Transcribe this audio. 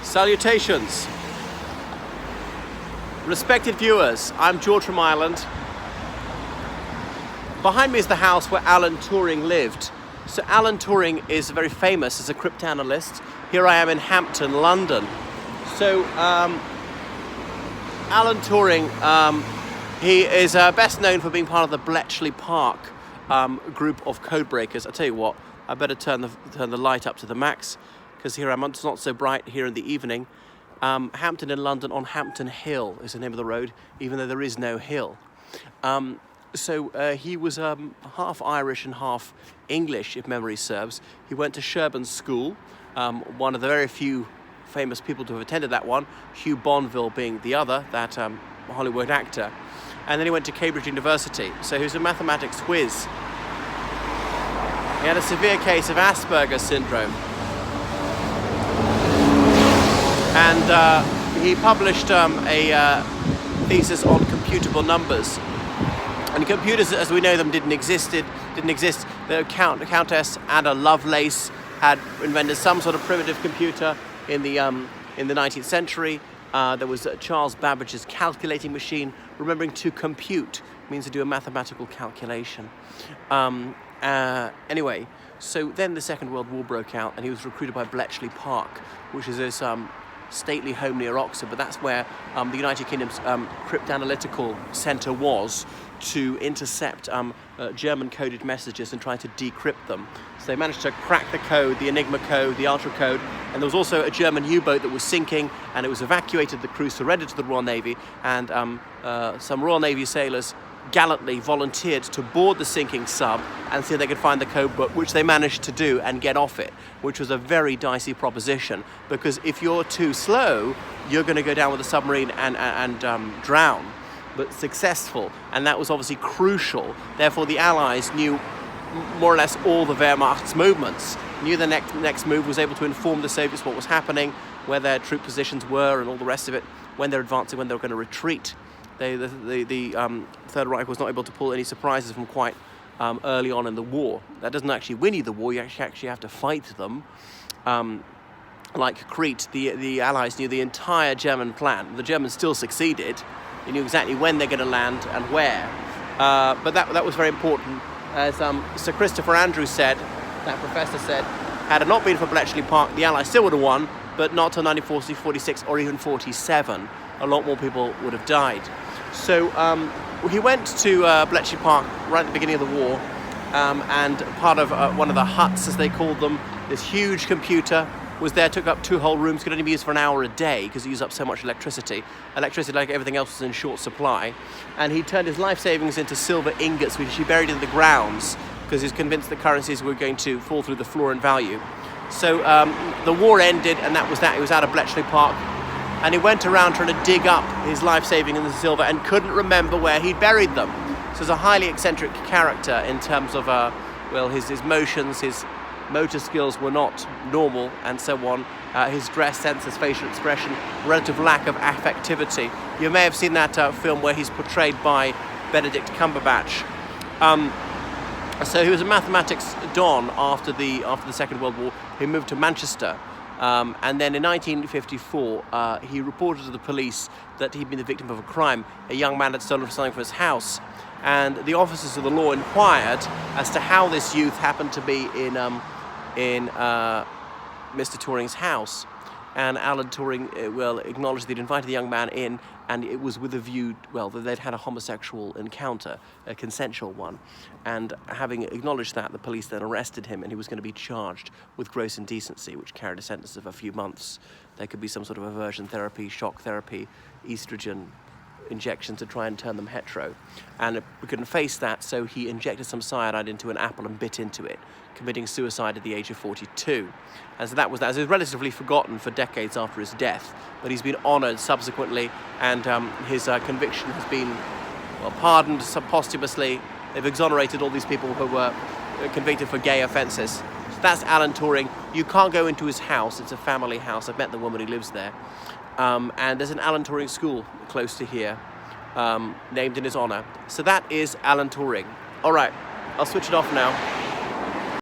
Salutations. Respected viewers, I'm George from Ireland. Behind me is the house where Alan Turing lived. So Alan Turing is very famous as a cryptanalyst. Here I am in Hampton, London. So Alan Turing, he is best known for being part of the Bletchley Park group of code breakers. I tell you what, I better turn the light up to the max, because here I'm, it's not so bright here in the evening. Hampton in London on Hampton Hill is the name of the road, even though there is no hill. So he was half Irish and half English, if memory serves. He went to Sherborne School, one of the very few famous people to have attended that one, Hugh Bonneville being the other, that Hollywood actor. And then he went to Cambridge University, so he was a mathematics whiz. He had a severe case of Asperger's syndrome. And he published a thesis on computable numbers. And computers, as we know them, didn't exist. The Countess Ada Lovelace had invented some sort of primitive computer in the 19th century. There was Charles Babbage's calculating machine. Remembering to compute means to do a mathematical calculation. Anyway, so then the Second World War broke out, and he was recruited by Bletchley Park, which is this stately home near Oxford, but that's where the United Kingdom's cryptanalytical centre was, to intercept German-coded messages and try to decrypt them. So they managed to crack the code, the Enigma code, the Ultra code, and there was also a German U-boat that was sinking, and it was evacuated. The crew surrendered to the Royal Navy, and some Royal Navy sailors gallantly volunteered to board the sinking sub and see if they could find the code book, which they managed to do and get off it, which was a very dicey proposition, because if you're too slow, you're going to go down with the submarine and drown. But successful, and that was obviously crucial. Therefore, the Allies knew more or less all the Wehrmacht's movements, knew the next move, was able to inform the Soviets what was happening, where their troop positions were, and all the rest of it, when they're advancing, when they were going to retreat. The Third Reich was not able to pull any surprises from quite early on in the war. That doesn't actually win you the war, you actually have to fight them. Like Crete, the Allies knew the entire German plan. The Germans still succeeded. They knew exactly when they're going to land and where. But that was very important. As Sir Christopher Andrews said, that professor said, had it not been for Bletchley Park, the Allies still would have won, but not till 1946 or even 47. A lot more people would have died. So he went to Bletchley Park right at the beginning of the war, and part of one of the huts, as they called them, this huge computer was there, took up 2 whole rooms, could only be used for an hour a day because it used up so much electricity. Electricity, like everything else, was in short supply. And he turned his life savings into silver ingots, which he buried in the grounds because he was convinced the currencies were going to fall through the floor in value. So the war ended, and that was that. He was out of Bletchley Park, and he went around trying to dig up his life savings in the silver and couldn't remember where he'd buried them. So he's a highly eccentric character in terms of, his motions, his motor skills were not normal, and so on. His dress sense, his facial expression, relative lack of affectivity. You may have seen that film where he's portrayed by Benedict Cumberbatch. So he was a mathematics don after the Second World War. He moved to Manchester, and then in 1954 he reported to the police that he'd been the victim of a crime. A young man had stolen something from his house, and the officers of the law inquired as to how this youth happened to be in Mr. Turing's house. And Alan Turing acknowledged they'd invited the young man in, and it was with a view, that they'd had a homosexual encounter, a consensual one. And having acknowledged that, the police then arrested him, and he was going to be charged with gross indecency, which carried a sentence of a few months. There could be some sort of aversion therapy, shock therapy, estrogen injection to try and turn them hetero. And we couldn't face that, so he injected some cyanide into an apple and bit into it, committing suicide at the age of 42. And so that was that. It was relatively forgotten for decades after his death, but he's been honoured subsequently, and his conviction has been pardoned posthumously. They've exonerated all these people who were convicted for gay offences. So that's Alan Turing. You can't go into his house. It's a family house. I've met the woman who lives there. And there's an Alan Turing school close to here, named in his honour. So that is Alan Turing. All right, I'll switch it off now.